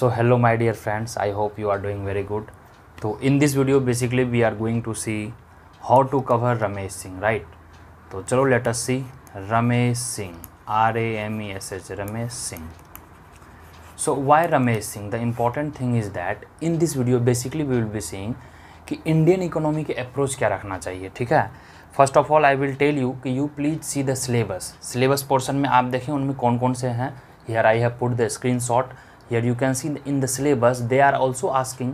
So hello my dear friends, I hope you are doing very good. So in this video basically we are going to see how to cover Ramesh Singh, right? So chalo let us see Ramesh Singh, R-A-M-E-S-H, Ramesh Singh. So why Ramesh Singh? The important thing is that in this video basically we will be seeing कि Indian economy के approach क्या रखना चाहिए, ठीक है. First of all I will tell you कि you please see the syllabus portion में आप देखें उनमें कौन कौन से हैं. Here I have put the screenshot. Here you can see in the syllabus they are also asking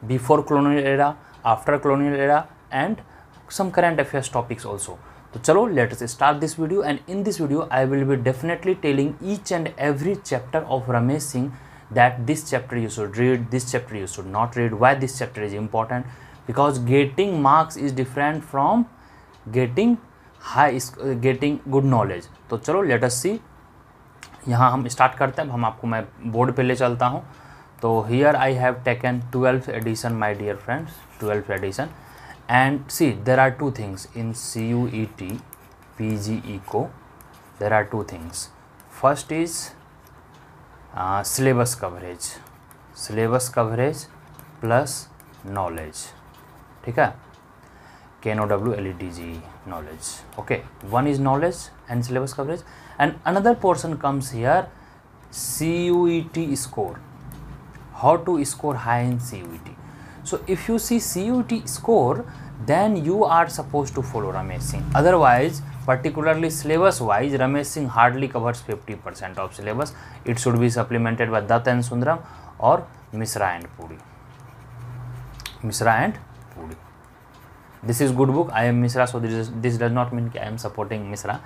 before colonial era, after colonial era and some current affairs topics also. So chalo let us start this video, and in this video I will be definitely telling each and every chapter of Ramesh Singh that this chapter you should read, this chapter you should not read, why this chapter is important, because getting marks is different from getting getting good knowledge. तो चलो let us see. यहाँ हम start करते हैं. हम आपको मैं board पे ले चलता हूँ. तो here I have taken 12th edition my dear friends, 12th edition. And see there are two things in CUET PG Eco. There are two things. First is syllabus coverage plus knowledge, ठीक है. KNOWLEDGE knowledge. Okay, one is knowledge and syllabus coverage, and another portion comes here, CUET score. How to score high in CUET. So if you see CUET score, then you are supposed to follow Ramesh Singh. Otherwise, particularly syllabus wise, Ramesh Singh hardly covers 50% of syllabus. It should be supplemented by Dutt and Sundaram or Misra and Puri. This is good book. I am Misra, so this does not mean I am supporting Misra,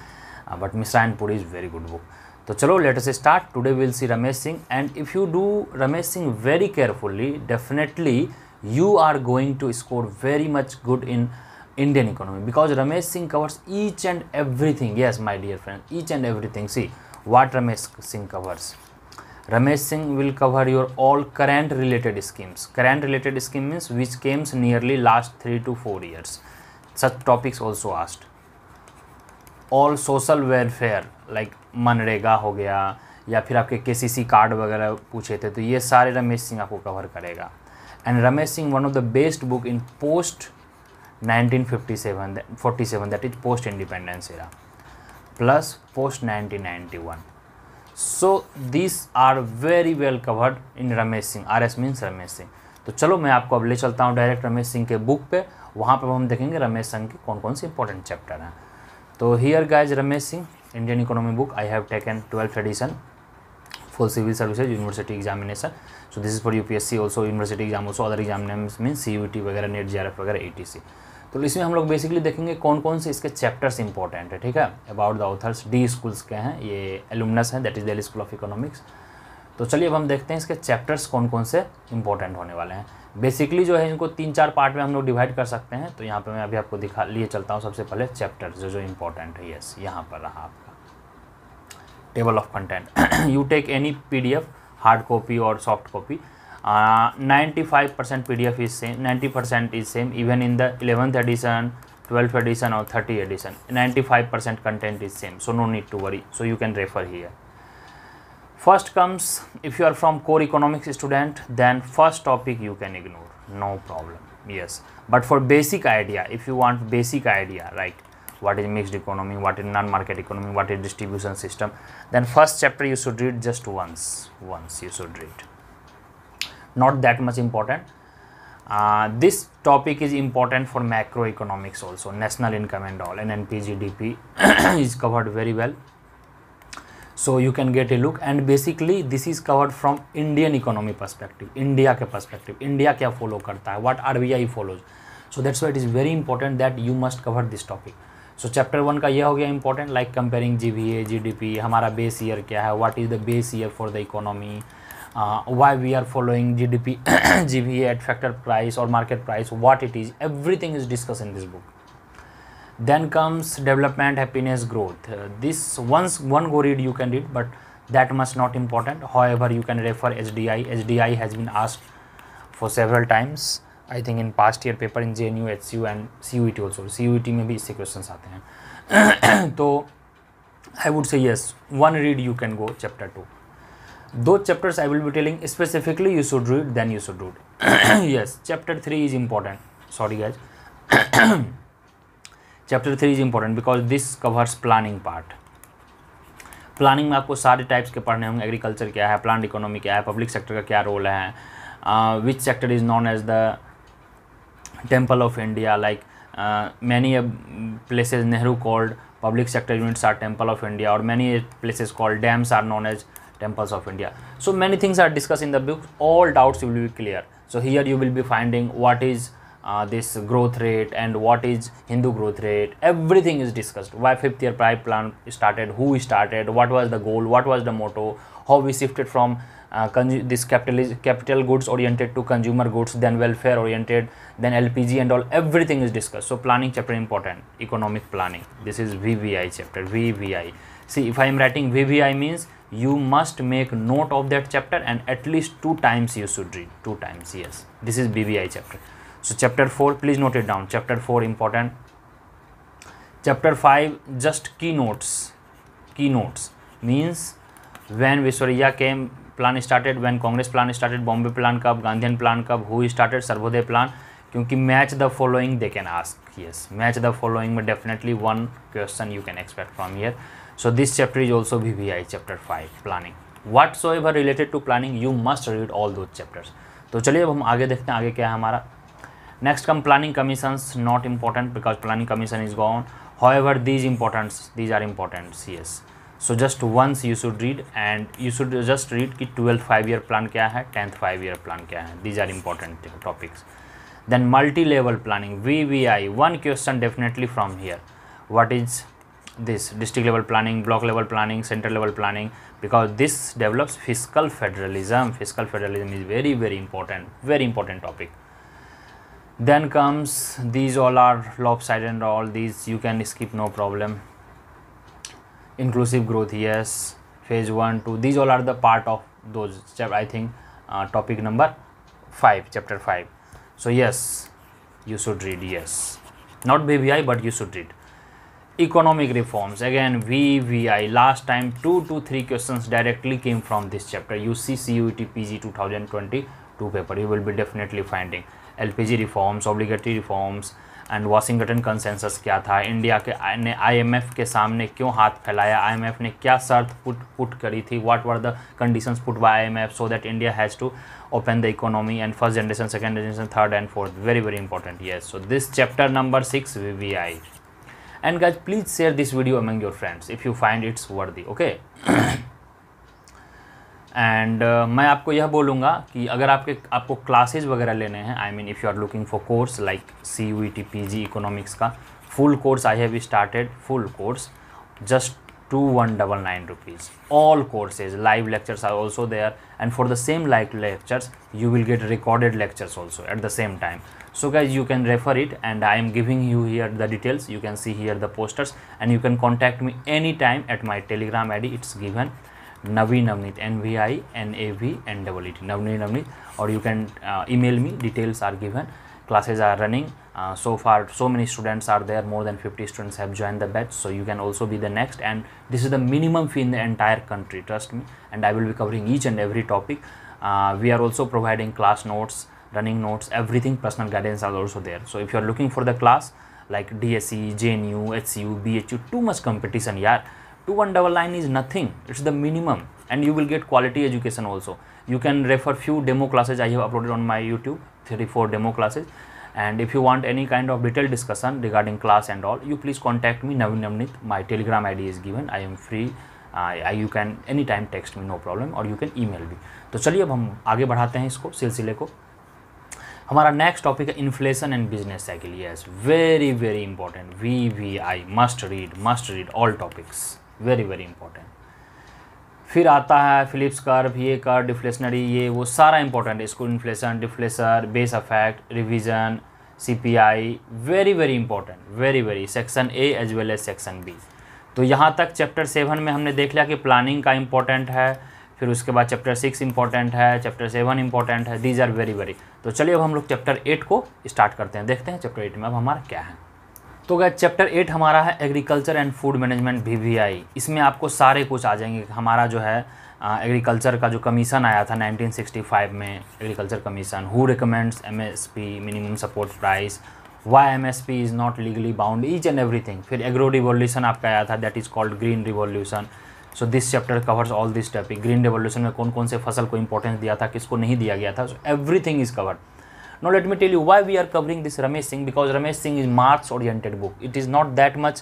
but Misra and Puri is very good book. So chalo let us start. Today we will see Ramesh Singh, and if you do Ramesh Singh very carefully, definitely you are going to score very much good in Indian economy, because Ramesh Singh covers each and everything. Yes my dear friends, each and everything. See what Ramesh Singh covers. Ramesh Singh will cover your all current related schemes. Current related scheme means which came nearly last 3 to 4 years. Such topics also asked. All social welfare like MNREGA हो गया, या फिर आपके KCC card वगैरह पूछे थे, तो ये सारे रमेश सिंह आपको कवर करेगा. And Ramesh Singh one of the best book in post 1947 that is post independence era plus post 1991. So these are very well covered in Ramesh Singh. RS means Ramesh Singh. तो चलो मैं आपको अब ले चलता हूँ डायरेक्ट रमेश सिंह के बुक पे. वहाँ पे हम देखेंगे रमेश सिंह के कौन कौन से इंपॉर्टेंट चैप्टर हैं. तो here guys Ramesh Singh Indian economy book. I have taken 12th edition for civil services university examination. So this is for UPSC also, university exam also, other exam means CUET वगैरह, नेट JRF वगैरह, ETC. तो इसमें हम लोग basically देखेंगे कौन कौन से इसके चैप्टर्स इंपॉर्टेंट है, ठीक है. About the author's, D schools के हैं, ये एलुमनस हैं, that is Delhi school of economics. तो चलिए अब हम देखते हैं इसके चैप्टर्स कौन कौन से इंपॉर्टेंट होने वाले हैं. बेसिकली जो है इनको 3-4 पार्ट में हम लोग डिवाइड कर सकते हैं. तो यहाँ पे मैं अभी आपको दिखा लिए चलता हूँ. सबसे पहले चैप्टर जो इंपॉर्टेंट है, यस यहाँ पर रहा आपका table of content. You take any PDF, hard copy और soft copy. 95% PDF is same, 90% is same, even in the 11th edition, 12th edition or 30th edition, 95% content is same, so no need to worry. So you can refer here. First comes, if you are from core economics student, then first topic you can ignore, no problem. Yes, but for basic idea, if you want basic idea, right, what is mixed economy, what is non-market economy, what is distribution system, then first chapter you should read just once you should read. Not that much important. This topic is important for macroeconomics also, national income and all, and NP GDP is covered very well, so you can get a look. And basically this is covered from Indian economy perspective, India के perspective, India क्या follow करता है, what RBI follows. So that's why it is very important that you must cover this topic. So chapter 1 का ये हो गया important, like comparing GVA, GDP, हमारा base year क्या है, what is the base year for the economy, why we are following GDP, GVA at factor price or market price, what it is, everything is discussed in this book. Then comes development, happiness, growth. This once one go read you can read, but that much not important. However, you can refer HDI. HDI has been asked for several times, I think in past year paper in JNU, HCU and CUET also. CUET में भी इससे questions आते हैं. तो I would say yes, one read you can go chapter 2. Those chapters I will be telling specifically you should read, then you should read. Yes, chapter 3 is important. Sorry guys. Chapter 3 is important because this covers planning part. Planning में आपको सारे types के पढ़ने होंगे। Agriculture क्या है, planned economy क्या है, पब्लिक सेक्टर का क्या रोल है, which sector is known as the temple of India, like many places Nehru called public sector units are temple of India, or many places called dams are known as temples of India. So many things are discussed in the book. All doubts will be clear. So here you will be finding what is this growth rate and what is Hindu growth rate. Everything is discussed. Why 5th year pride plan started, who started, what was the goal, what was the motto, how we shifted from this capital goods oriented to consumer goods, then welfare oriented, then LPG and all. Everything is discussed. So planning chapter important. Economic planning, this is VVI chapter. VVI, see, if I am writing VVI means you must make note of that chapter, and at least 2 times you should read, 2 times. Yes, this is VVI chapter. So chapter 4, please note it down. Chapter 4 important. Chapter 5 just keynotes. Keynotes means when Viswarya came, plan started, when Congress plan started, Bombay plan कब, Gandhian plan कब, who started, Sarvodaya plan. क्योंकि match the following they can ask. Yes, match the following में definitely one question you can expect from here. So this chapter is also VVI chapter 5 planning. Whatsoever related to planning you must read all those chapters. तो चलिए अब हम आगे देखते हैं आगे क्या है हमारा. Next come planning commissions, not important because planning commission is gone. However, these are important. Yes. So just once you should read, and you should just read कि 12th 5-year plan क्या है, 10th 5-year plan क्या है. These are important topics. Then multi-level planning, VVI. One question definitely from here. What is this? District level planning, block level planning, center level planning, because this develops fiscal federalism. Fiscal federalism is very, very important topic. Then comes, these all are lopsided and all these you can skip, no problem. Inclusive growth, yes. Phase 1, 2, these all are the part of those, I think topic number 5, chapter 5. So yes, you should read. Yes, not VVI but you should read. Economic reforms, again VVI. Last time 2 to 3 questions directly came from this chapter. You see CUET PG 2022 paper, you will be definitely finding LPG reforms, obligatory reforms, and Washington consensus क्या था, India के ने IMF के सामने क्यों हाथ फैलाया, IMF ने क्या शर्त पुट करी थी, what were the conditions put by IMF so that India has to open the economy, and first generation, second generation, third and fourth, very, very important. Yes, so this chapter number 6 VVI. And guys, please share this video among your friends if you find it's worthy. Okay. And मैं आपको यह बोलूँगा कि अगर आपको classes वगैरह लेने हैं, I mean if you are looking for course like CUET PG economics का full course, I have started full course just 2199 rupees. All courses, live lectures are also there, and for the same live lectures you will get recorded lectures also at the same time. So guys, you can refer it, and I am giving you here the details. You can see here the posters, and you can contact me anytime at my Telegram ID. It's given Naveen Navneet, NVINAVNEET, Navneet Navneet, or you can email me. Details are given. Classes are running. So far so many students are there, more than 50 students have joined the batch, so you can also be the next, and this is the minimum fee in the entire country, trust me, and I will be covering each and every topic. We are also providing class notes, running notes, everything, personal guidance are also there. So if you are looking for the class like DSE, JNU, HCU, BHU, too much competition, yeah, 2199 is nothing, it's the minimum, and you will get quality education also. You can refer few demo classes I have uploaded on my YouTube, 3-4 demo classes. And if you want any kind of detailed discussion regarding class and all, you please contact me, Naveen Navneet. My Telegram ID is given. I am free. You can anytime text me, no problem, or you can email me. तो चलिए अब हम आगे बढ़ाते हैं इसको, सिलसिले को. हमारा नेक्स्ट टॉपिक है inflation and business cycle. Yes, very very important. VVI must read all topics, very very important. फिर आता है फिलिप्स कर्व, ये कर्व, डिफ्लेशनरी, ये वो सारा इंपॉर्टेंट है. इसको inflation, deflation, base effect, revision, CPI, very very important, very very. Section A as well as section B. तो यहाँ तक चैप्टर 7 में हमने देख लिया कि प्लानिंग का इंपॉर्टेंट है. फिर उसके बाद चैप्टर 6 इंपॉर्टेंट है, चैप्टर 7 इंपॉर्टेंट है. These are very very. तो चलिए अब हम लोग चैप्टर 8 को स्टार्ट करते हैं. देखते हैं चैप्टर 8 में अब हमारा क्या है. तो गाइस चैप्टर 8 हमारा है agriculture and food management VVI. इसमें आपको सारे कुछ आ जाएंगे. हमारा जो है एग्रीकल्चर का जो कमीशन आया था 1965 में, agriculture commission, who recommends MSP minimum support price, why MSP is not legally bound, each and everything. फिर एग्रो रिवॉल्यूशन आपका आया था, that is called green revolution. So this chapter covers all this topic. Green revolution में कौन कौन से फसल को इंपॉर्टेंस दिया था, किसको नहीं दिया गया था, so everything is covered. Now let me tell you why we are covering this Ramesh Singh, because Ramesh Singh is marks oriented book. It is not that much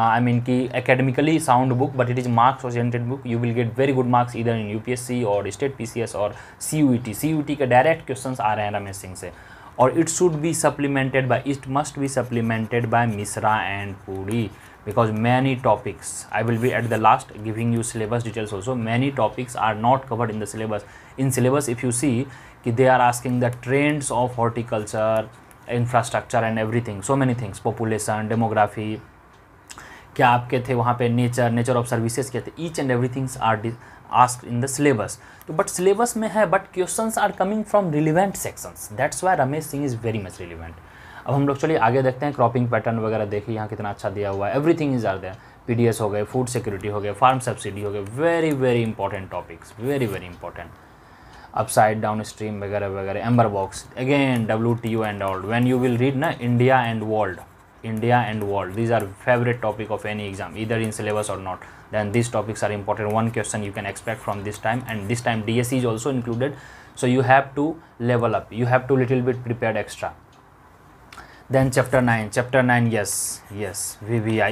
I mean ki academically sound book, but it is marks oriented book. You will get very good marks either in UPSC or state PCS or CUET. CUET के direct questions आ रहे हैं रमेश सिंह से, और it should be supplemented by, it must be supplemented by Misra and Puri, because many topics, I will be at the last giving you syllabus details also, many topics are not covered in the syllabus. In syllabus if you see कि they are asking the trends of horticulture, infrastructure and everything, so many things, population, demography, क्या आपके थे वहाँ पे, nature of services क्या थे, each and everythings are asked in the syllabus. तो but syllabus में है, but questions are coming from relevant sections, that's why Ramesh Singh is very much relevant. अब हम लोग चलिए आगे देखते हैं, क्रॉपिंग पैटर्न वगैरह देखिए यहाँ कितना अच्छा दिया हुआ है, everything is are there, PDS हो गए, फूड सिक्योरिटी हो गए, फार्म सब्सिडी हो गए, very very important topics, very very important, upside down stream वगैरह वगैरह, amber box, again WTO and all, when you will read ना India and world, India and world, these are favorite topic of any exam, either in syllabus or not, then these topics are important. One question you can expect from this time, and this time DSE is also included, so you have to level up, you have to little bit prepared extra. Then chapter 9, yes VVI,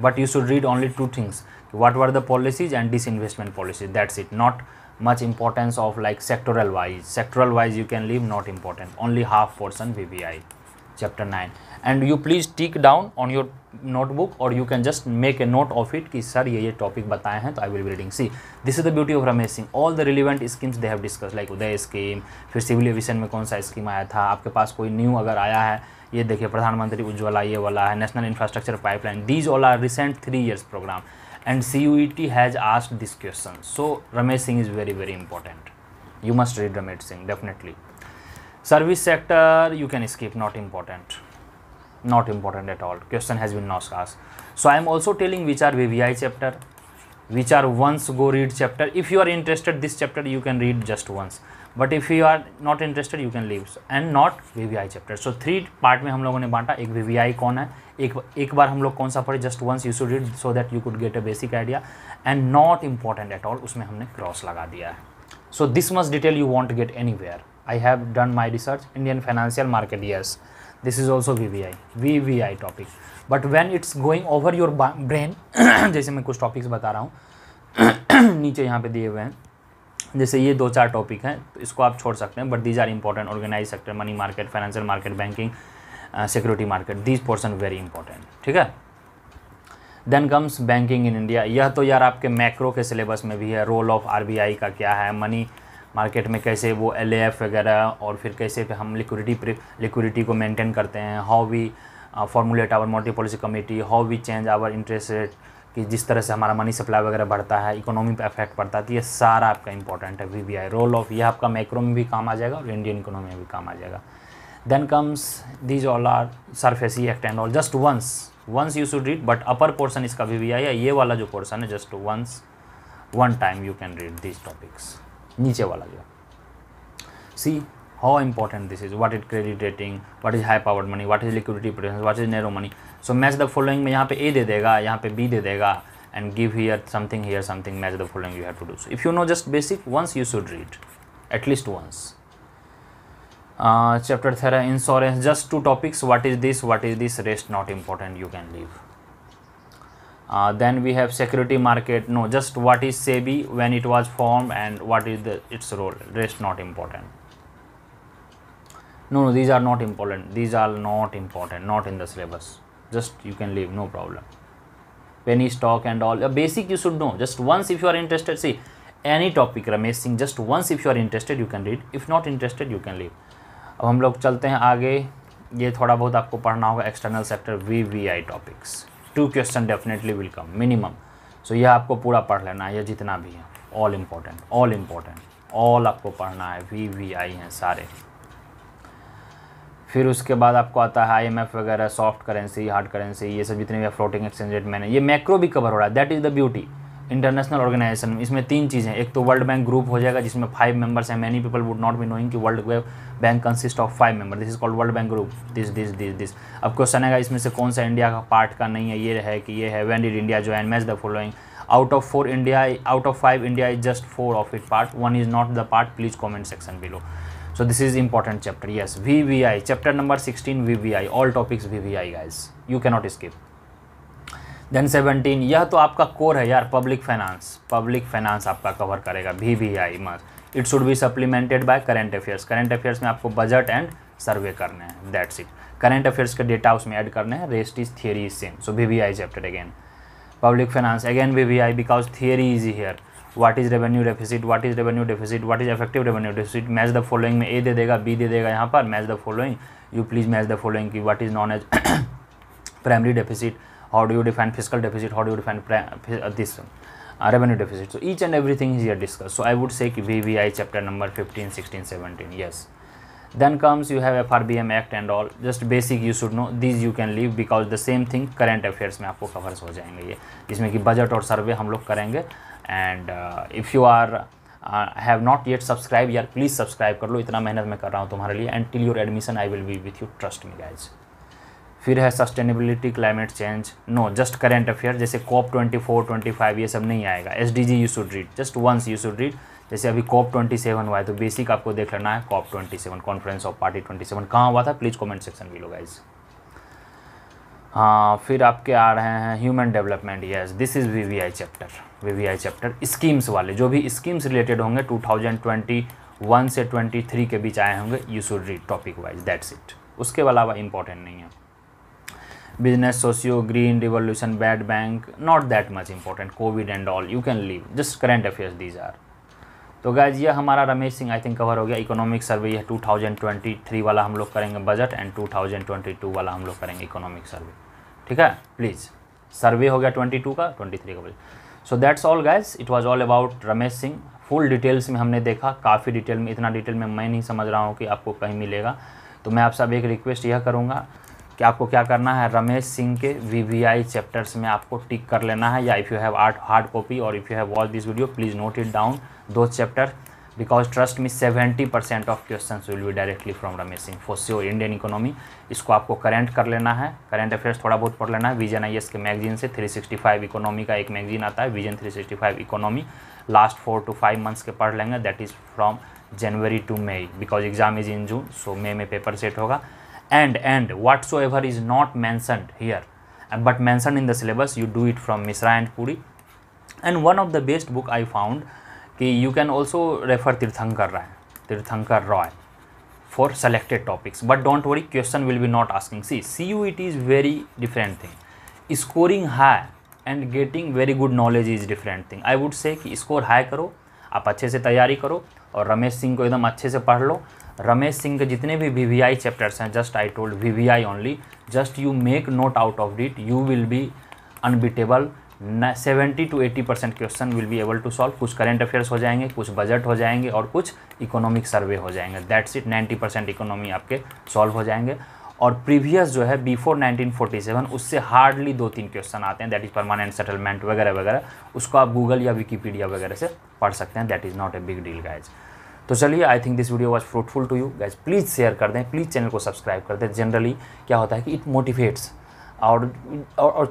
but you should read only two things, what were the policies and disinvestment policy, that's it. Not much importance of like sectoral wise you can leave, not important, only half portion VVI chapter 9, and you please tick down on your notebook or you can just make a note of it कि sir ये topic बताए हैं, तो I will be reading. See, this is the beauty of Ramesh Singh, all the relevant schemes they have discussed, like Uday scheme, फिर civil aviation में कौन सा scheme आया था, आपके पास कोई न्यू अगर आया है, ये देखिए प्रधानमंत्री उज्ज्वला ये वाला है, national infrastructure pipeline, these all are recent 3 years program, and CUET has asked this question, so Ramesh Singh is very very important, you must read Ramesh Singh definitely. Service sector you can skip, not important, not important at all, question has been not asked. So I am also telling which are VVI chapter, which are once go read chapter. If you are interested this chapter you can read just once, but if you are not interested you can leave, and not VVI chapter. So 3 part में हम लोगों ने बांटा, एक VVI कौन है, एक बार हम लोग कौन सा पढ़े, just once you should read so that you could get a basic idea, and not important at all उसमें हमने क्रॉस लगा दिया है. So this much detail you won't get anywhere. I have done my research. Indian financial market, yes, this is also VVI topic, but when it's going over your brain जैसे मैं कुछ topics बता रहा हूँ नीचे यहाँ पे दिए हुए हैं, जैसे ये 2-4 टॉपिक हैं, तो इसको आप छोड़ सकते हैं, but these are important, organise sector, money market, financial market, banking, security market, these portion very important, ठीक है. Then comes banking in India, यह तो यार आपके मैक्रो के सिलेबस में भी है, रोल ऑफ RBI का क्या है, मनी मार्केट में कैसे वो LAF वगैरह, और फिर कैसे हम लिक्विडिटी को मेंटेन करते हैं, how we formulate our monetary policy committee, how we change our interest rate, कि जिस तरह से हमारा मनी सप्लाई वगैरह बढ़ता है, इकोनॉमी पे इफेक्ट पड़ता है, तो ये सारा आपका इंपॉर्टेंट है VVI, रोल ऑफ, ये आपका मैक्रो में भी काम आ जाएगा और इंडियन इकोनॉमी में भी काम आ जाएगा. Then comes these all are SARFAESI act and all, just once you should read, but upper portion इसका VVI है, ये वाला जो पोर्सन है just one time you can read this topics, नीचे वाला जो. See how important this is, what is credit rating, what is high powered money, what is liquidity preference, what is narrow money. So match the following में यहाँ पे A दे देगा, यहाँ पे B दे देगा, and give here something, match the following, you have to do. So if you know just basic, once you should read at least once. Chapter 3 insurance, just 2 topics, what is this, rest not important, you can leave. Then we have security market, no, just what is SEBI, when it was formed, and what is its role, rest not important. No, these are not important, not in the syllabus, just you can leave, no problem. Penny stock and all, basic you should know, just once if you are interested. See, any topic Ramesh Singh, just once if you are interested you can read, if not interested you can leave. अब हम लोग चलते हैं आगे, ये थोड़ा बहुत आपको पढ़ना होगा, external sector VVI topics, 2 question definitely will come minimum. So यह आपको पूरा पढ़ लेना है, ये जितना भी है, ऑल इम्पोर्टेंट, ऑल आपको पढ़ना है, VVI हैं सारे. फिर उसके बाद आपको आता है IMF वगैरह, सॉफ्ट करेंसी, हार्ड करेंसी, ये सब जितने भी फ्लोटिंग एक्सचेंज रेट, मैंने ये मैक्रो भी कवर हो रहा है, that is the beauty. International organisation, इसमें 3 चीज़ें, एक तो वर्ल्ड बैंक ग्रुप हो जाएगा जिसमें 5 मेंबर्स हैं। Many people would not be knowing कि World Bank consist of 5 member, this is called World Bank group, this. अब क्वेश्चन आएगा इसमें से कौन सा इंडिया का पार्ट का नहीं है, ये है कि ये है। When did India join, match the following, out of 5 India is just 4 of it part, 1 is not the part, please comment section below. So this is important chapter, yes, VVI, chapter number 16 VVI, all topics VVI guys, you cannot skip. Then 17, यह तो आपका core है यार, public finance आपका cover करेगा VVI must, it should be supplemented by current affairs में आपको budget and सर्वे करने हैं, दैट्स इट। करंट अफेयर्स के डेटा उसमें ऐड करने हैं, rest is theory is same. So VVI chapter again, public finance again VVI because theory is here. What is revenue deficit, what is effective revenue deficit, match the following में ए दे देगा, B दे देगा, यहाँ पर match the following, you please match the following की what is known as primary deficit, how do you define fiscal deficit, how do you define this revenue deficit. So each and everything is here discussed. So I would say कि VVI chapter number 15, 16, 17, yes. Then comes you have FRBM Act and all, just basic you should know, these you can leave because the same thing current affairs में आपको covers हो जाएंगे ये, जिसमें कि budget और survey हम लोग करेंगे। And if you are have not yet subscribed यार please subscribe कर लो, इतना मेहनत मैं कर रहा हूँ तुम्हारे लिए, and till your admission I will be with you, trust me guys. फिर है sustainability, climate change, no just current affair, जैसे COP 24, 25 ये सब नहीं आएगा। SDG you should read, just once you should read, जैसे अभी COP 27 हुआ है तो बेसिक आपको देख लेना है। COP 27 कॉन्फ्रेंस ऑफ पार्टी 27 कहाँ हुआ था, please comment section below guys. हाँ, फिर आपके आ रहे हैं human development, yes this is VVI chapter schemes वाले, जो भी स्कीम्स रिलेटेड होंगे 2021 से 23 के बीच आए होंगे, you should read topic wise, that's it. उसके अलावा इंपॉर्टेंट नहीं है। Business, socio, green revolution, bad bank, not that much important, Covid and all you can leave, just current affairs these are. तो गाइज ये हमारा Ramesh Singh I think cover हो गया। Economic survey है 2023 वाला हम लोग करेंगे बजट, एंड 2022 वाला हम लोग करेंगे इकोनॉमिक सर्वे, ठीक है। प्लीज़ सर्वे हो गया 22 का, 23 का budget. So that's all guys, it was all about Ramesh Singh. Full details में हमने देखा, काफ़ी डिटेल में, इतना डिटेल में मैं नहीं समझ रहा हूँ कि आपको कहीं मिलेगा। तो मैं आप सब एक रिक्वेस्ट यह करूँगा कि आपको क्या करना है, रमेश सिंह के VVI चैप्टर्स में आपको टिक कर लेना है, या if you have hard copy और if you have watch this video please note it down, दो chapter, because trust me 70% of questions will be directly from Ramesh Singh for sure. Indian economy इसको आपको करेंट कर लेना है, करंट अफेयर्स थोड़ा बहुत पढ़ लेना है। विजन IAS के मैगजीन से 365 इकोनॉमी का एक मैगजीन आता है, vision 365 economy, last 4 to 5 months के पढ़ लेंगे, that is from January to May, because exam is in June, so मई में पेपर सेट होगा। And whatsoever is not mentioned here but mentioned in the syllabus, you do it from Misra and Puri. And one of the best book I found कि you can also refer Tirthankar Roy for selected topics, but don't worry, question will be not asking. See, CUET is very different thing, scoring high and getting very good knowledge is different thing. I would say कि score high करो, आप अच्छे से तैयारी करो और रमेश सिंह को एकदम अच्छे से पढ़ लो। रमेश सिंह के जितने भी VVI चैप्टर्स हैं, just I told VVI only, just you make note out of it, you will be unbeatable. 70 to 80% question will be able to solve. कुछ करंट अफेयर्स हो जाएंगे, कुछ बजट हो जाएंगे और कुछ इकोनॉमिक सर्वे हो जाएंगे, दैट्स इट। 90% इकोनॉमी आपके सॉल्व हो जाएंगे। और प्रीवियस जो है बिफोर 1947 उससे हार्डली 2-3 क्वेश्चन आते हैं, दैट इज़ परमानेंट सेटलमेंट वगैरह वगैरह, उसको आप गूगल या विकीपीडिया वगैरह से पढ़ सकते हैं, that is not a big deal guys. तो चलिए, I think this video was fruitful to you guys, please share कर दें, प्लीज़ चैनल को सब्सक्राइब कर दें। जनरली क्या होता है कि इट मोटिवेट्स, और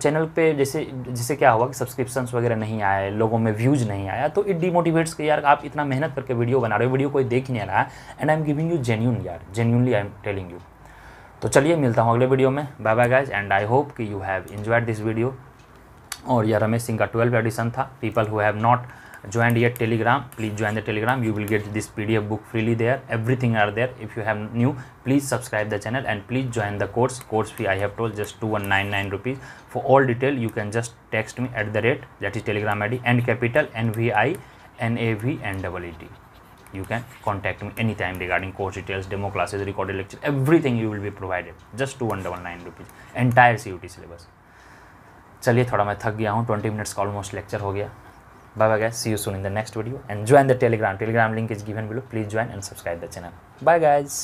चैनल पे जैसे क्या हुआ कि सब्सक्रिप्शंस वगैरह नहीं आए, लोगों में व्यूज़ नहीं आया, तो इट डिमोटिवेट्स कि यार आप इतना मेहनत करके वीडियो बना रहे हो, वीडियो कोई देख नहीं रहा है, and I am giving you genuine यार, genuinely I am telling you. तो चलिए मिलता हूँ अगले वीडियो में, bye bye guys, and I hope कि you have enjoyed this video. और यह रमेश सिंह का 12th एडिशन था। People who have not joined yet Telegram, please join the Telegram, you will get this PDF book freely there, everything are there. If you have new, please subscribe the channel and please join the course fee I have told just 2199 rupees. For all detail you can just text me at the rate, that is Telegram ID, and capital NVINAVNEET. You can contact me anytime regarding course details, demo classes, recorded lecture, everything you will be provided, just 2199 rupees, entire CUT syllabus. चलिए, थोड़ा मैं थक गया हूँ, 20 minutes का almost lecture हो गया। Bye bye guys, see you soon in the next video, and join the Telegram link is given below. Please join and subscribe the channel. Bye guys.